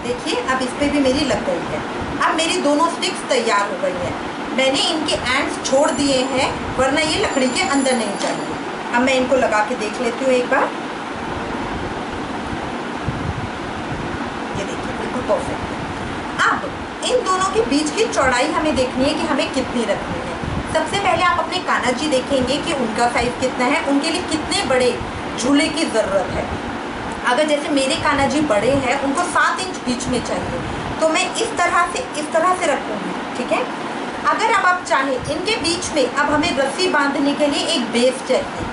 देखिए अब इस पर भी मेरी लग गई है। अब मेरी दोनों स्टिक्स तैयार हो गई हैं। मैंने इनके एंड्स छोड़ दिए हैं वरना ये लकड़ी के अंदर नहीं चाहिए। अब मैं इनको लगा के देख लेती हूँ एक बार। ये देखिए बिल्कुल परफेक्ट है। अब इन दोनों के बीच की चौड़ाई हमें देखनी है कि हमें कितनी रखनी है। सबसे पहले आप अपने कान्हा जी देखेंगे कि उनका साइज़ कितना है, उनके लिए कितने बड़े झूले की ज़रूरत है। अगर जैसे मेरे कान्हा जी बड़े हैं, उनको 7 इंच बीच में चाहिए, तो मैं इस तरह से रखूँगी। ठीक है। अगर अब आप चाहें इनके बीच में अब हमें रस्सी बांधने के लिए एक बेस चाहिए,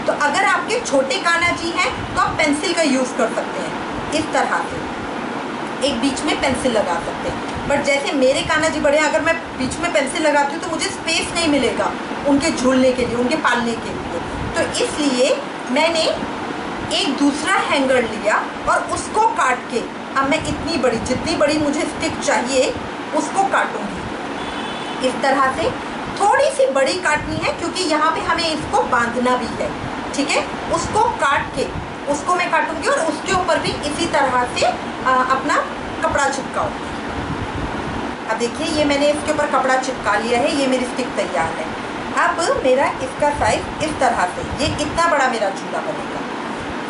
तो अगर आपके छोटे कान्हा जी हैं तो आप पेंसिल का यूज़ कर सकते हैं। इस तरह से एक बीच में पेंसिल लगा सकते हैं। बट जैसे मेरे कान्हा जी बड़े हैं, अगर मैं बीच में पेंसिल लगाती हूँ तो मुझे स्पेस नहीं मिलेगा उनके झूलने के लिए, उनके पालने के लिए। तो इसलिए मैंने एक दूसरा हैंगर लिया और उसको काट के अब मैं इतनी बड़ी, जितनी बड़ी मुझे स्टिक चाहिए उसको काटूंगी। इस तरह से थोड़ी सी बड़ी काटनी है क्योंकि यहाँ पे हमें इसको बांधना भी है। ठीक है। उसको काट के उसको मैं काटूंगी और उसके ऊपर भी इसी तरह से अपना कपड़ा चिपकाऊंगी। अब देखिए ये मैंने इसके ऊपर कपड़ा चिपका लिया है, ये मेरी स्टिक तैयार है। अब मेरा इसका साइज इस तरह से, ये इतना बड़ा मेरा झूला बनेगा।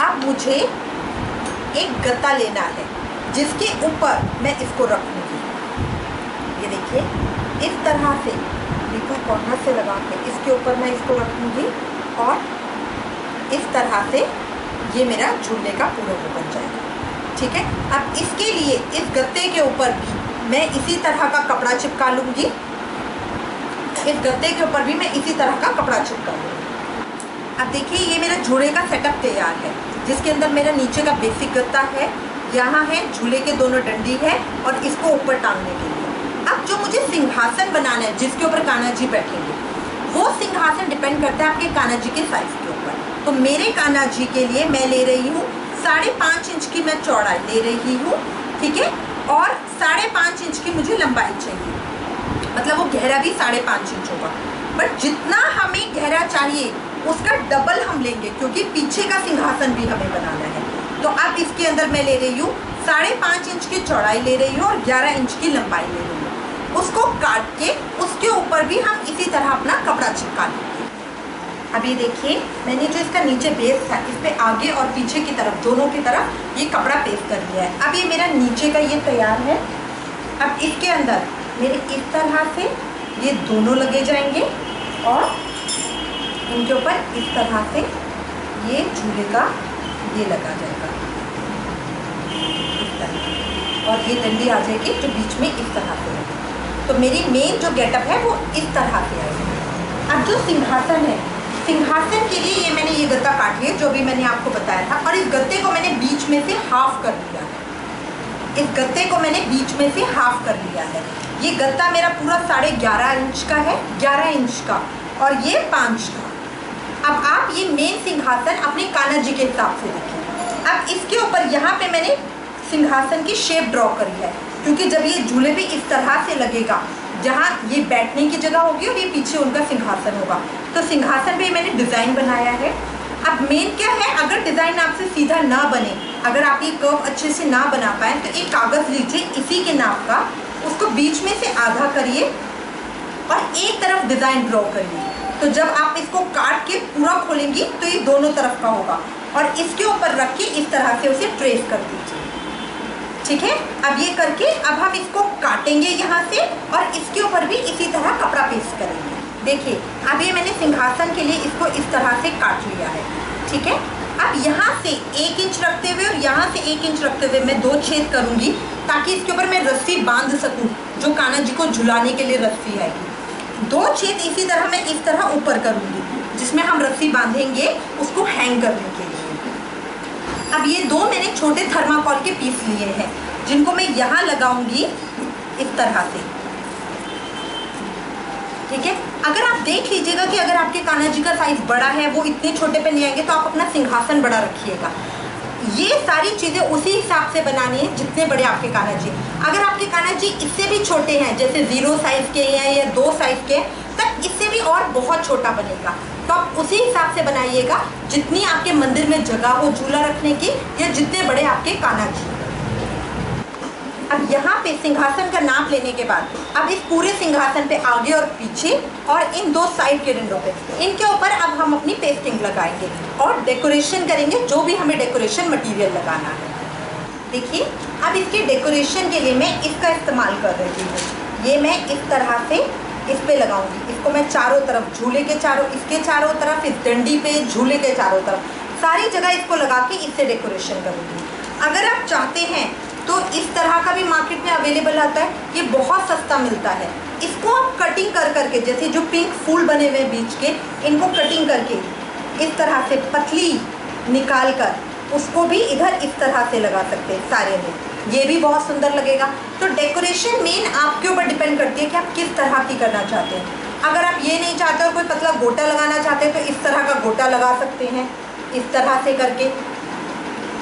अब मुझे एक गत्ता लेना है जिसके ऊपर मैं इसको रखूँगी। ये देखिए इस तरह से बिल्कुल कॉर्नर से लगा के इसके ऊपर मैं इसको रखूँगी और इस तरह से ये मेरा झूले का पूरा वो बन जाएगा। ठीक है। अब इसके लिए इस गत्ते के ऊपर भी मैं इसी तरह का कपड़ा चिपका लूँगी। इस गत्ते के ऊपर भी मैं इसी तरह का कपड़ा चिपका लूँगी। अब देखिए ये मेरा झूले का सेटअप तैयार है, जिसके अंदर मेरा नीचे का बेसिक गत्ता है, यहाँ है झूले के दोनों डंडी है और इसको ऊपर टांगने के लिए। अब जो मुझे सिंहासन बनाना है जिसके ऊपर कान्हा जी बैठेंगे, वो सिंहासन डिपेंड करता है आपके कान्हा जी के साइज के ऊपर। तो मेरे कान्हा जी के लिए मैं ले रही हूँ 5.5 इंच की मैं चौड़ाई ले रही हूँ। ठीक है। और 5.5 इंच की मुझे लंबाई चाहिए, मतलब वो गहरा भी 5.5 इंच होगा। बट जितना हमें गहरा चाहिए उसका डबल हम लेंगे क्योंकि पीछे का सिंहासन भी हमें बनाना है। तो अब इसके अंदर मैं ले रही हूँ 5.5 इंच की चौड़ाई ले रही हूँ और 11 इंच की लंबाई ले रही हूँ। उसको काट के उसके ऊपर भी हम इसी तरह अपना कपड़ा चिपका लेंगे। अब ये देखिए मैंने जो इसका नीचे बेस था इस पर आगे और पीछे की तरफ दोनों की तरफ ये कपड़ा पेस्ट कर लिया है। अब ये मेरा नीचे का ये तैयार है। अब इसके अंदर मेरे इस तरह से ये दोनों लगे जाएंगे और इनके ऊपर इस तरह से ये झूले का ये लगा जाएगा इस तरह, और ये डंडी आ जाएगी जो बीच में इस तरह से लगेगी। तो मेरी मेन जो गेटअप है वो इस तरह से आएगी। अब जो सिंहासन है, सिंहासन के लिए ये मैंने ये गत्ता काट लिया जो भी मैंने आपको बताया था, और इस गत्ते को मैंने बीच में से हाफ कर लिया है। इस गत्ते को मैंने बीच में से हाफ कर लिया है। ये गत्ता मेरा पूरा 11.5 इंच का है, 11 इंच का, और ये 5 का। अब आप ये मेन सिंहासन अपने कान्हा जी के हिसाब से रखें। अब इसके ऊपर यहाँ पे मैंने सिंहासन की शेप ड्रॉ करी है क्योंकि जब ये झूले भी इस तरह से लगेगा, जहाँ ये बैठने की जगह होगी और ये पीछे उनका सिंहासन होगा, तो सिंहासन पे मैंने डिज़ाइन बनाया है। अब मेन क्या है, अगर डिज़ाइन आपसे सीधा ना बने, अगर आप ये कर्व अच्छे से ना बना पाए तो एक कागज़ लीजिए इसी के नाप का, उसको बीच में से आधा करिए और एक तरफ डिज़ाइन ड्रॉ करिए। तो जब आप इसको काट के पूरा खोलेंगी तो ये दोनों तरफ का होगा, और इसके ऊपर रख के इस तरह से उसे ट्रेस कर दीजिए। ठीक है। अब ये करके अब हम इसको काटेंगे यहाँ से और इसके ऊपर भी इसी तरह कपड़ा पेस्ट करेंगे। देखिए अब ये मैंने सिंहासन के लिए इसको इस तरह से काट लिया है। ठीक है। अब यहाँ से 1 इंच रखते हुए और यहाँ से 1 इंच रखते हुए मैं 2 छेद करूँगी ताकि इसके ऊपर मैं रस्सी बांध सकूँ, जो कान्हा जी को झुलाने के लिए रस्सी आएगी। 2 छेद इसी तरह मैं इस तरह ऊपर करूँगी जिसमें हम रस्सी बांधेंगे उसको हैंग करने के लिए। अब ये 2 मैंने छोटे थर्माकोल के पीस लिए हैं जिनको मैं यहाँ लगाऊंगी इस तरह से। ठीक है। अगर आप देख लीजिएगा कि अगर आपके कान्हा जी का साइज बड़ा है, वो इतने छोटे पे नहीं आएंगे, तो आप अपना सिंहासन बड़ा रखिएगा। ये सारी चीज़ें उसी हिसाब से बनानी है जितने बड़े आपके कान्हा जी। अगर आपके कान्हा जी इससे भी छोटे हैं, जैसे 0 साइज़ के हैं या 2 साइज़ के, तब इससे भी और बहुत छोटा बनेगा। तो आप उसी हिसाब से बनाइएगा जितनी आपके मंदिर में जगह हो झूला रखने की, या जितने बड़े आपके कान्हा जी। अब यहाँ पे सिंहासन का नाप लेने के बाद अब इस पूरे सिंहासन पे आगे और पीछे और इन दो साइड के डंडों पे इनके ऊपर अब हम अपनी पेस्टिंग लगाएंगे और डेकोरेशन करेंगे, जो भी हमें डेकोरेशन मटेरियल लगाना है। देखिए अब इसके डेकोरेशन के लिए मैं इसका इस्तेमाल कर रही हूँ। ये मैं इस तरह से इस पे लगाऊंगी। इसको मैं चारों तरफ, झूले के चारों, इसके चारों तरफ, इस डंडी पे, झूले के चारों तरफ, सारी जगह इसको लगा के इससे डेकोरेशन करूँगी। अगर आप चाहते हैं तो इस तरह का भी मार्केट में अवेलेबल आता है, ये बहुत सस्ता मिलता है। इसको आप कटिंग कर करके, जैसे जो पिंक फूल बने हुए हैं बीच के, इनको कटिंग करके इस तरह से पतली निकाल कर उसको भी इधर इस तरह से लगा सकते हैं सारे में, ये भी बहुत सुंदर लगेगा। तो डेकोरेशन मेन आपके ऊपर डिपेंड करती है कि आप किस तरह की करना चाहते हैं। अगर आप ये नहीं चाहते और कोई पतला गोटा लगाना चाहते हैं तो इस तरह का गोटा लगा सकते हैं, इस तरह से करके।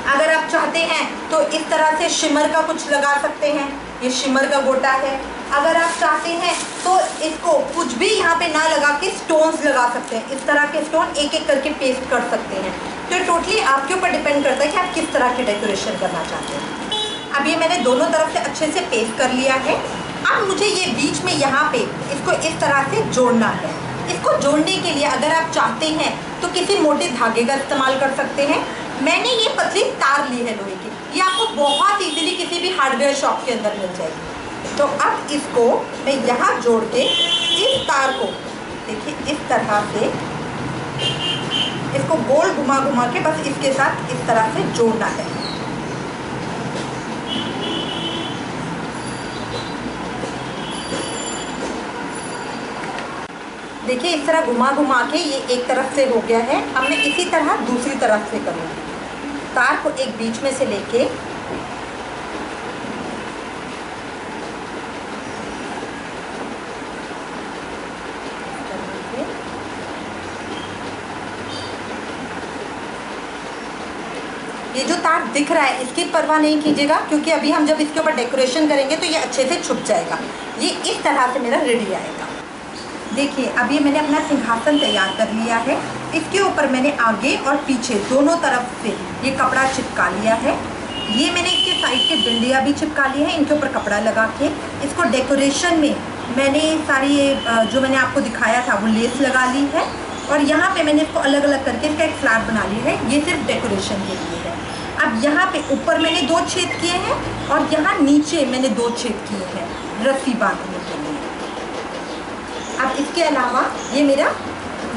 अगर आप चाहते हैं तो इस तरह से शिमर का कुछ लगा सकते हैं, ये शिमर का गोटा है। अगर आप चाहते हैं तो इसको कुछ भी यहाँ पे ना लगा के स्टोन्स लगा सकते हैं, इस तरह के स्टोन एक एक करके पेस्ट कर सकते हैं। तो टोटली आपके ऊपर डिपेंड करता है कि आप किस तरह की डेकोरेशन करना चाहते हैं। अब ये मैंने दोनों तरफ से अच्छे से पेस्ट कर लिया है। अब मुझे ये बीच में यहाँ पे इसको इस तरह से जोड़ना है। इसको जोड़ने के लिए अगर आप चाहते हैं तो किसी मोटे धागे का इस्तेमाल कर सकते हैं। मैंने ये पतली तार ली है लोहे की, ये आपको बहुत इजीली किसी भी हार्डवेयर शॉप के अंदर मिल जाएगी। तो अब इसको मैं यहाँ जोड़ के इस तार को देखिए इस तरह से इसको गोल घुमा घुमा के बस इसके साथ इस तरह से जोड़ना है। देखिए इस तरह घुमा घुमा के ये एक तरफ से हो गया है। अब मैं इसी तरह दूसरी तरफ से करूँगी। तार को एक बीच में से लेके ये जो तार दिख रहा है इसकी परवाह नहीं कीजिएगा, क्योंकि अभी हम जब इसके ऊपर डेकोरेशन करेंगे तो ये अच्छे से छुप जाएगा। ये इस तरह से मेरा रेडी आएगा। देखिए अब ये मैंने अपना सिंहासन तैयार कर लिया है। इसके ऊपर मैंने आगे और पीछे दोनों तरफ से ये कपड़ा चिपका लिया है। ये मैंने इसके साइड के डंडियाँ भी चिपका ली है, इनके ऊपर कपड़ा लगा के। इसको डेकोरेशन में मैंने सारी जो मैंने आपको दिखाया था वो लेस लगा ली है, और यहाँ पे मैंने इसको अलग अलग करके इसका एक फ्लैट बना लिया है। ये सिर्फ डेकोरेशन के लिए है। अब यहाँ पे ऊपर मैंने 2 छेद किए हैं और यहाँ नीचे मैंने 2 छेद किए हैं रस्सी बांधने के लिए। अब इसके अलावा ये मेरा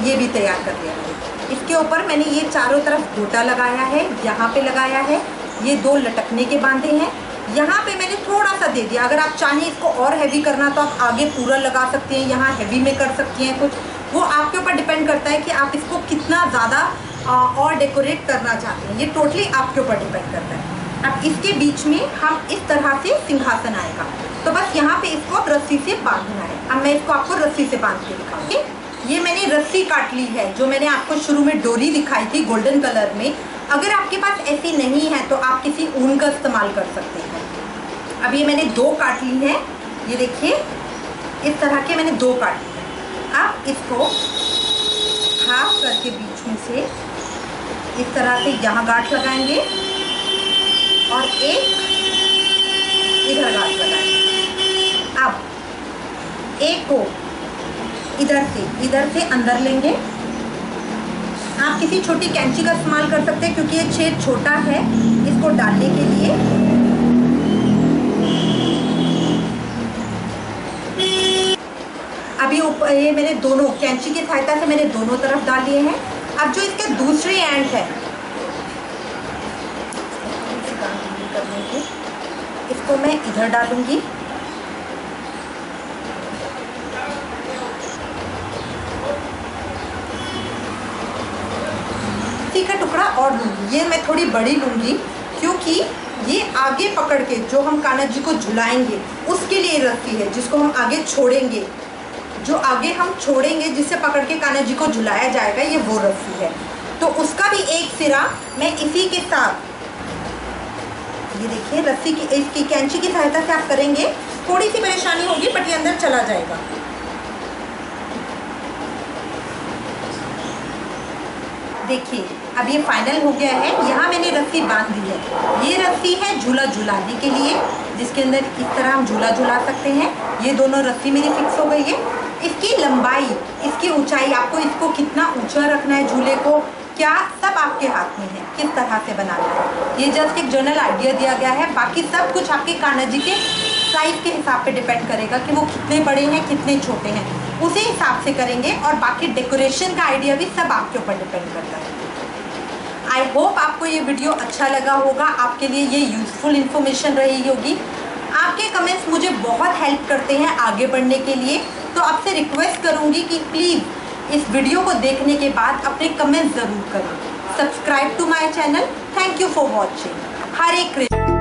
ये भी तैयार कर लिया है। इसके ऊपर मैंने ये चारों तरफ गोटा लगाया है, यहाँ पे लगाया है, ये 2 लटकने के बांधे हैं। यहाँ पे मैंने थोड़ा सा दे दिया। अगर आप चाहें इसको और हैवी करना तो आप आगे पूरा लगा सकते हैं, यहाँ हैवी में कर सकती हैं कुछ, वो आपके ऊपर डिपेंड करता है कि आप इसको कितना ज़्यादा और डेकोरेट करना चाहते हैं। ये टोटली आपके ऊपर डिपेंड करता है। अब इसके बीच में हम इस तरह से सिंहासन आएगा, तो बस यहाँ पे इसको रस्सी से बांधना है। अब मैं इसको आपको रस्सी से बांध के दिखाऊंगी। ये मैंने रस्सी काट ली है, जो मैंने आपको शुरू में डोरी दिखाई थी गोल्डन कलर में। अगर आपके पास ऐसी नहीं है तो आप किसी ऊन का इस्तेमाल कर सकते हैं। अब ये मैंने 2 काट ली हैं, ये देखिए इस तरह के मैंने 2 काट ली हैं। अब इसको हाफ करके बीच में से इस तरह से यहाँ गांठ लगाएंगे और एक इधर गांठ लगाएंगे। अब एक को इधर से अंदर लेंगे। आप किसी छोटी कैंची का इस्तेमाल कर सकते हैं, क्योंकि ये छेद छोटा है इसको डालने के लिए। अब ये मैंने दोनों कैंची की सहायता से मैंने दोनों तरफ डाल लिए हैं। अब जो इसके दूसरे एंड है इसको मैं इधर डालूंगी। रस्सी का टुकड़ा और लूँगी, ये मैं थोड़ी बड़ी लूँगी, क्योंकि ये आगे पकड़ के जो हम कान्हा जी को झुलाएंगे उसके लिए रस्सी है, जिसको हम आगे छोड़ेंगे, जो आगे हम छोड़ेंगे जिससे पकड़ के कान्हा जी को झुलाया जाएगा, ये वो रस्सी है। तो उसका भी एक सिरा मैं इसी के साथ, ये देखिए रस्सी की इसकी कैंची की सहायता से आप करेंगे, थोड़ी सी परेशानी होगी बट ये अंदर चला जाएगा। देखिए अब ये फाइनल हो गया है। यहाँ मैंने रस्सी बांध दी है। ये रस्सी है झूला झुलाने के लिए, जिसके अंदर इस तरह हम झूला झूला सकते हैं। ये दोनों रस्सी मेरी फिक्स हो गई है। इसकी लंबाई, इसकी ऊंचाई, आपको इसको कितना ऊंचा रखना है झूले को, क्या, सब आपके हाथ में है, किस तरह से बनाना है। ये जस्ट एक जनरल आइडिया दिया गया है, बाकी सब कुछ आपके कान्हा जी के साइज के हिसाब पे डिपेंड करेगा कि वो कितने बड़े हैं कितने छोटे हैं, उसी हिसाब से करेंगे। और बाकी डेकोरेशन का आइडिया भी सब आपके ऊपर डिपेंड करता है। आई होप आपको ये वीडियो अच्छा लगा होगा, आपके लिए ये यूजफुल इन्फॉर्मेशन रही होगी। आपके कमेंट्स मुझे बहुत हेल्प करते हैं आगे बढ़ने के लिए, तो आपसे रिक्वेस्ट करूँगी कि प्लीज़ इस वीडियो को देखने के बाद अपने कमेंट्स ज़रूर करें। Subscribe to my channel. Thank you for watching. Hare Krishna.